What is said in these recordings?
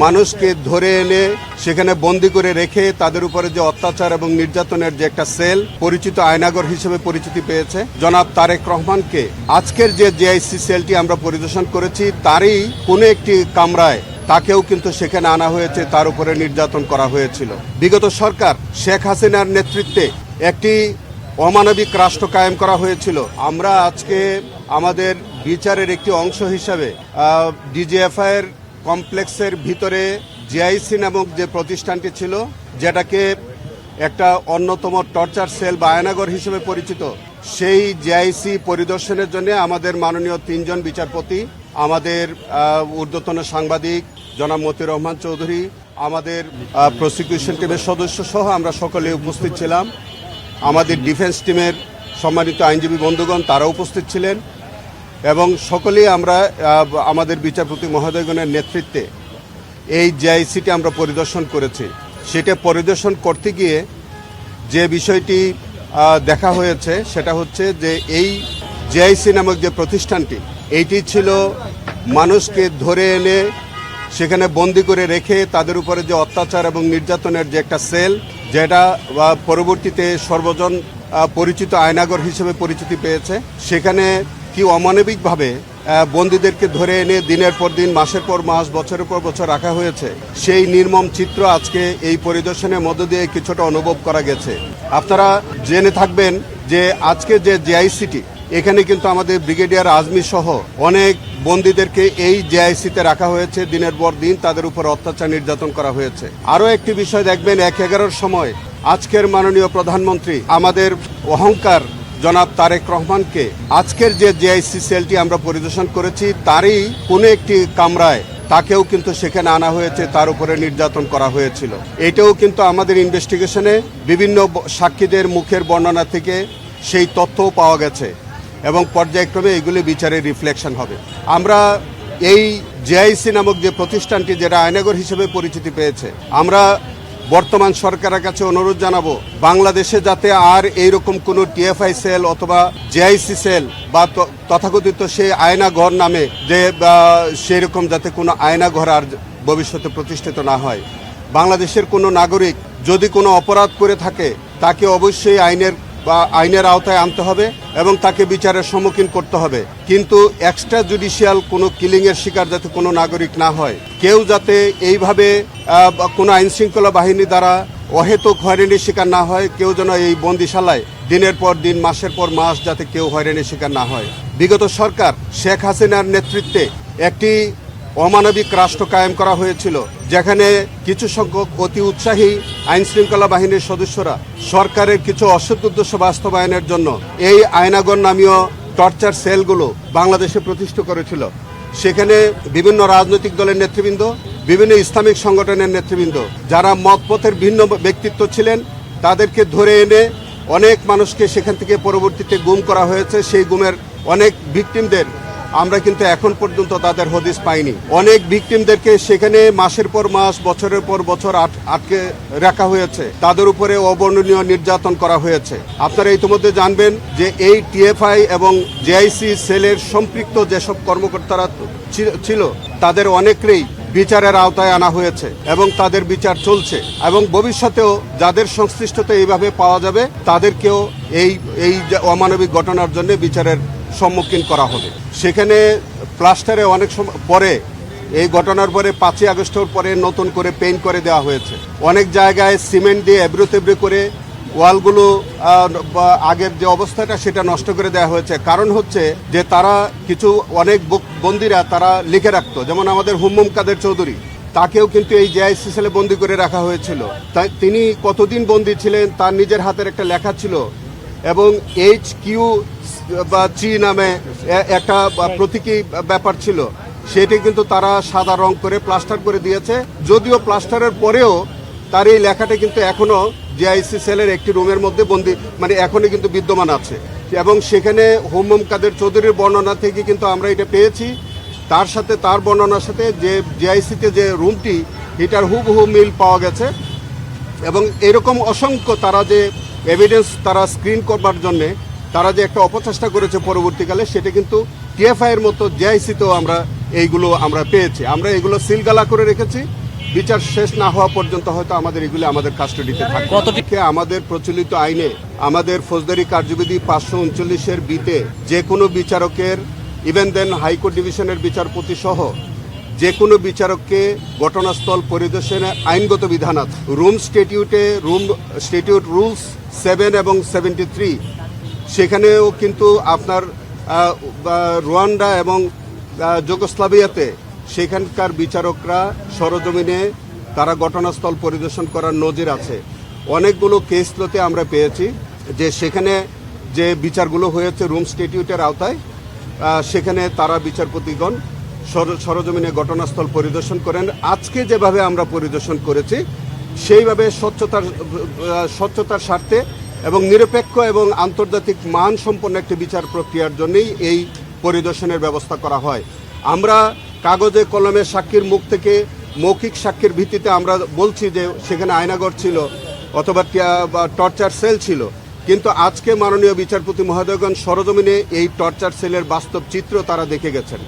মানুষকে ধরে এনে সেখানে বন্দী করে রেখে তাদের উপরে যে অত্যাচার এবং নির্যাতনের যে একটা সেল পরিচিত আয়নাগর হিসেবে পরিচিতি পেয়েছে জনাব তারেক রহমানকে আজকের যে জেআইসি সেলটি আমরা পরিদর্শন করেছি তারই কোনো একটি কামরায় তাকেও কিন্তু সেখানে আনা হয়েছে, তার উপরে নির্যাতন করা হয়েছিল। বিগত সরকার শেখ হাসিনার নেতৃত্বে একটি অমানবিক রাষ্ট্র কায়েম করা হয়েছিল। আমরা আজকে আমাদের বিচারের একটি অংশ হিসাবে ডিজিএফআই এর কমপ্লেক্সের ভিতরে জেআইসি নামক যে প্রতিষ্ঠানটি ছিল, যেটাকে একটা অন্যতম টর্চার সেল বা আয়নাগর হিসেবে পরিচিত, সেই জেআইসি পরিদর্শনের জন্য আমাদের মাননীয় 3 জন বিচারপতি, আমাদের ঊর্ধ্বতন সাংবাদিক জনাব মতিউর রহমান চৌধুরী, আমাদের প্রসিকিউশন টিমের সদস্য সহ আমরা সকলে উপস্থিত ছিলাম। আমাদের ডিফেন্স টিমের সম্মানিত আইনজীবী বন্ধুগণ তারা উপস্থিত ছিলেন এবং সকলেই আমরা আমাদের বিচারপতি মহোদয়গণের নেতৃত্বে এই জেআইসিটি আমরা পরিদর্শন করেছি। সেটা পরিদর্শন করতে গিয়ে যে বিষয়টি দেখা হয়েছে সেটা হচ্ছে যে এই জেআইসি নামক যে প্রতিষ্ঠানটি, এইটি ছিল মানুষকে ধরে এনে সেখানে বন্দী করে রেখে তাদের উপরে যে অত্যাচার এবং নির্যাতনের যে একটা সেল, যেটা পরবর্তীতে সর্বজন পরিচিত আয়নাগর হিসেবে পরিচিতি পেয়েছে। সেখানে কি অমানবিকভাবে বন্দীদেরকে ধরে এনে দিনের পর দিন, মাসের পর মাস, বছরের পর বছর রাখা হয়েছে, সেই নির্মম চিত্র আজকে এই পরিদর্শনের মধ্য দিয়ে কিছুটা অনুভব করা গেছে। আপনারা জেনে থাকবেন যে আজকে যে জেআইসিটি, এখানে কিন্তু আমাদের ব্রিগেডিয়ার আজমি সহ অনেক বন্দীদেরকে এই জেআইসিতে রাখা হয়েছে। দিনের পর দিন তাদের উপর অত্যাচার নির্যাতন করা হয়েছে। আরও একটি বিষয় দেখবেন, 1/11-র সময় আজকের মাননীয় প্রধানমন্ত্রী আমাদের অহংকার জনাব তারেক রহমানকে আজকের যে জেআইসি সেলটি আমরা পরিদর্শন করেছি তারই কোনো একটি কামরায় তাকেও কিন্তু সেখানে আনা হয়েছে, তার উপরে নির্যাতন করা হয়েছিল। এটাও কিন্তু আমাদের ইনভেস্টিগেশনে বিভিন্ন সাক্ষীদের মুখের বর্ণনা থেকে সেই তথ্যও পাওয়া গেছে এবং পর্যায়ক্রমে এগুলি বিচারের রিফ্লেকশন হবে। আমরা এই জেআইসি নামক যে প্রতিষ্ঠানটি, যেটা আয়নাগর হিসেবে পরিচিতি পেয়েছে, আমরা বর্তমান সরকারের কাছে অনুরোধ জানাবো বাংলাদেশে যাতে আর এইরকম কোনো টিএফআই সেল অথবা জেআইসি সেল বা তথাকথিত সেই আয়নাঘর নামে যে সেই রকম যাতে কোনো আয়নাঘর আর ভবিষ্যতে প্রতিষ্ঠিত না হয়। বাংলাদেশের কোনো নাগরিক যদি কোনো অপরাধ করে থাকে তাকে অবশ্যই আইনের আওতায় আনতে হবে এবং তাকে বিচারের সম্মুখীন করতে হবে। কিন্তু এক্সট্রা জুডিশিয়াল কোনো কিলিংয়ের শিকার যাতে কোনো নাগরিক না হয়, কেউ যাতে এইভাবে কোনো আইনশৃঙ্খলা বাহিনী দ্বারা অহেতুক হয়রানির শিকার না হয়, কেউ যেন এই বন্দিশালায় দিনের পর দিন, মাসের পর মাস যাতে কেউ হয়রানির শিকার না হয়। বিগত সরকার শেখ হাসিনার নেতৃত্বে একটি অমানবিক রাষ্ট্র কায়েম করা হয়েছিল, যেখানে কিছু সংখ্যক অতি উৎসাহী আইনশৃঙ্খলা বাহিনীর সদস্যরা সরকারের কিছু অসৎ উদ্দেশ্য বাস্তবায়নের জন্য এই আয়নাগর নামীয় টর্চার সেলগুলো বাংলাদেশে প্রতিষ্ঠা করেছিল। সেখানে বিভিন্ন রাজনৈতিক দলের নেতৃবৃন্দ, বিভিন্ন ইসলামিক সংগঠনের নেতৃবৃন্দ, যারা মতপথের ভিন্ন ব্যক্তিত্ব ছিলেন, তাদেরকে ধরে এনে অনেক মানুষকে সেখান থেকে পরবর্তীতে গুম করা হয়েছে। সেই গুমের অনেক ভিকটিমদের আমরা কিন্তু এখন পর্যন্ত তাদের হদিস পাইনি। অনেক ভিকটিমদেরকে সেখানে মাসের পর মাস, বছরের পর বছর আটকে রাখা হয়েছে, তাদের উপরে অবর্ণনীয় নির্যাতন করা হয়েছে। আপনারা ইতিমধ্যে জানবেন যে এই টিএফআই এবং জেআইসি সেলের সম্পৃক্ত যেসব কর্মকর্তারা ছিল তাদের অনেকেই বিচারের আওতায় আনা হয়েছে এবং তাদের বিচার চলছে এবং ভবিষ্যতেও যাদের সংশ্লিষ্টতা এইভাবে পাওয়া যাবে তাদেরকেও এই অমানবিক ঘটনার জন্য বিচারের সম্মুখীন করা হবে। সেখানে প্লাস্টারে অনেক সময় পরে, এই ঘটনার পরে 5ই আগস্টের পরে নতুন করে পেইন্ট করে দেওয়া হয়েছে। অনেক জায়গায় সিমেন্ট দিয়ে এবড়ো তেবড়ো করে ওয়ালগুলো আগের যে অবস্থাটা সেটা নষ্ট করে দেওয়া হয়েছে। কারণ হচ্ছে যে তারা কিছু অনেক বন্দীরা তারা লিখে রাখতো, যেমন আমাদের হুম্মুম কাদের চৌধুরী, তাকেও কিন্তু এই জেআইসি সেলে বন্দি করে রাখা হয়েছিল। তাই তিনি কতদিন বন্দি ছিলেন তার নিজের হাতের একটা লেখা ছিল এবং HQ3 নামে একটা প্রতীকী ব্যাপার ছিল, সেটি কিন্তু তারা সাদা রং করে প্লাস্টার করে দিয়েছে। যদিও প্লাস্টারের পরেও তার এই লেখাটা কিন্তু এখনো জেআইসি সেলের একটি রুমের মধ্যে বন্দি, মানে এখনই কিন্তু বিদ্যমান আছে এবং সেখানে হুম্মুম কাদের চৌধুরীর বর্ণনা থেকে কিন্তু আমরা এটা পেয়েছি। তার সাথে তার বর্ণনার সাথে যে জেআইসিতে যে রুমটি, এটার হুবহু মিল পাওয়া গেছে এবং এরকম অসংখ্য তারা যে এভিডেন্স তারা স্ক্রিন করবার জন্যে তারা যে একটা অপচেষ্টা করেছে পরবর্তীকালে, সেটা কিন্তু টিএফআই এর মতো জেআইসিতেও আমরা এইগুলো আমরা পেয়েছি। আমরা এগুলো সিলগালা করে রেখেছি, বিচার শেষ না হওয়া পর্যন্ত হয়তো আমাদের এগুলি আমাদের কাস্টডিতে থাকে। আমাদের প্রচলিত আইনে আমাদের ফৌজদারি কার্যবিধি 539-এর বিতে যে কোনো বিচারকের, ইভেন দেন হাইকোর্ট ডিভিশনের বিচারপতি সহ যে কোনো বিচারককে ঘটনাস্থল পরিদর্শনের আইনগত বিধান আছে। স্ট্যাটিউট রুলস 7 এবং 73 সেখানেও কিন্তু আপনার রুয়ান্ডা এবং যুগোস্লাভিয়াতে সেখানকার বিচারকরা সরজমিনে তারা ঘটনাস্থল পরিদর্শন করার নজির আছে। অনেকগুলো কেসগুলোতে আমরা পেয়েছি যে সেখানে যে বিচারগুলো হয়েছে রুম স্ট্যাটিউটের আওতায়, সেখানে তারা বিচারপতিগণ সরজমিনে ঘটনাস্থল পরিদর্শন করেন। আজকে যেভাবে আমরা পরিদর্শন করেছি সেইভাবে স্বচ্ছতার স্বার্থে এবং নিরপেক্ষ এবং আন্তর্জাতিক মান সম্পন্ন একটি বিচার প্রক্রিয়ার জন্যই এই পরিদর্শনের ব্যবস্থা করা হয়। আমরা কাগজে কলমে সাক্ষীর মুখ থেকে মৌখিক সাক্ষীর ভিত্তিতে আমরা বলছি যে সেখানে আয়নাঘর ছিল অথবা টর্চার সেল ছিল, কিন্তু আজকে মাননীয় বিচারপতি মহোদয়গণ সরজমিনে এই টর্চার সেলের বাস্তব চিত্র তারা দেখে গেছেন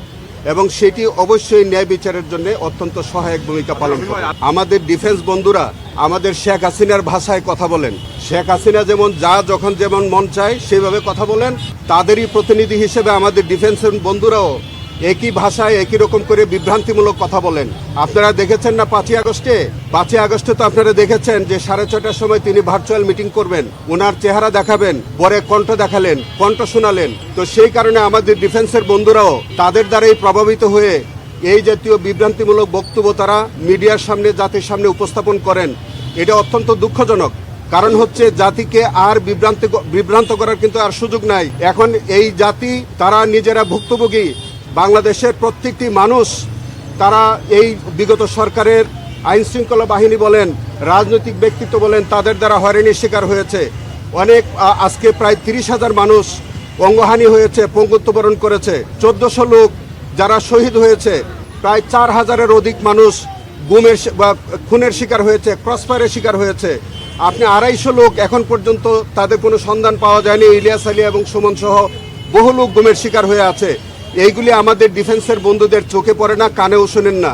এবং সেটি অবশ্যই ন্যায় বিচারের জন্য অত্যন্ত সহায়ক ভূমিকা পালন করে। আমাদের ডিফেন্স বন্ধুরা আমাদের শেখ হাসিনার ভাষায় কথা বলেন। শেখ হাসিনা যেমন যখন যেমন মন চায় সেইভাবে কথা বলেন, তাদেরই প্রতিনিধি হিসেবে আমাদের ডিফেন্সের বন্ধুরাও একই ভাষায় একই রকম করে বিভ্রান্তিমূলক কথা বলেন। আপনারা দেখেছেন না 5ই আগস্টে তো আপনারা দেখেছেন যে 6:30টার সময় তিনি ভার্চুয়াল মিটিং করবেন, ওনার চেহারা দেখাবেন, পরে কণ্ঠ দেখালেন, কণ্ঠ শোনালেন। তো সেই কারণে আমাদের ডিফেন্সের বন্ধুরাও তাদের দ্বারাই প্রভাবিত হয়ে এই জাতীয় বিভ্রান্তিমূলক বক্তব্য তারা মিডিয়ার সামনে, জাতির সামনে উপস্থাপন করেন। এটা অত্যন্ত দুঃখজনক। কারণ হচ্ছে জাতিকে আর বিভ্রান্ত করার কিন্তু আর সুযোগ নাই। এখন এই জাতি তারা নিজেরা ভুক্তভোগী। বাংলাদেশের প্রত্যেকটি মানুষ তারা এই বিগত সরকারের আইন শৃঙ্খলা বাহিনী বলেন, রাজনৈতিক ব্যক্তিত্ব বলেন, তাদের দ্বারা হয়রানির শিকার হয়েছে। অনেক আজকে প্রায় 30,000 মানুষ অঙ্গহানি হয়েছে, পঙ্গুত্ব বরণ করেছে। 1400 লোক যারা শহীদ হয়েছে, প্রায় 4000-এর অধিক মানুষ খুনের শিকার হয়েছে, ক্রসফায়ারের শিকার হয়েছে। আপনি 250 লোক এখন পর্যন্ত তাদের কোনো সন্ধান পাওয়া যায়নি। ইলিয়াস আলী এবং সুমন সহ বহু লোক গুমের শিকার হয়ে আছে। এইগুলি আমাদের ডিফেন্সের বন্ধুদের চোখে পড়ে না, কানেও শোনেন না।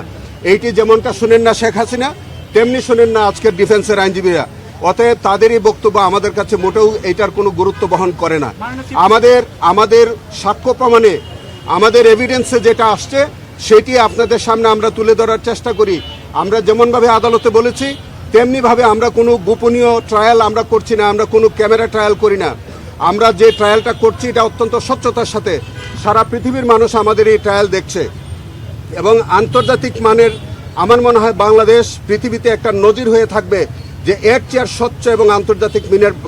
এইটি যেমনটা শোনেন না শেখ হাসিনা, তেমনি শোনেন না আজকের ডিফেন্সের আইনজীবীরা। অতএব তাদেরই বক্তব্য আমাদের কাছে মোটেও এইটার কোনো গুরুত্ব বহন করে না। আমাদের সাক্ষ্য প্রমাণে, আমাদের এভিডেন্সে যেটা আসছে সেটি আপনাদের সামনে আমরা তুলে ধরার চেষ্টা করি। আমরা যেমনভাবে আদালতে বলেছি তেমনিভাবে আমরা কোনো গোপনীয় ট্রায়াল আমরা করছি না, আমরা কোনো ক্যামেরা ট্রায়াল করি না। আমরা যে ট্রায়ালটা করছি এটা অত্যন্ত স্বচ্ছতার সাথে সারা পৃথিবীর মানুষ আমাদের এই ট্রায়াল দেখছে এবং আন্তর্জাতিক মানের, আমার মনে হয় বাংলাদেশ পৃথিবীতে একটা নজির হয়ে থাকবে যে এর চেয়ে স্বচ্ছ এবং আন্তর্জাতিক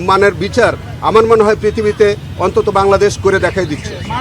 মানের বিচার আমার মনে হয় পৃথিবীতে অন্তত বাংলাদেশ করে দেখাই দিচ্ছে।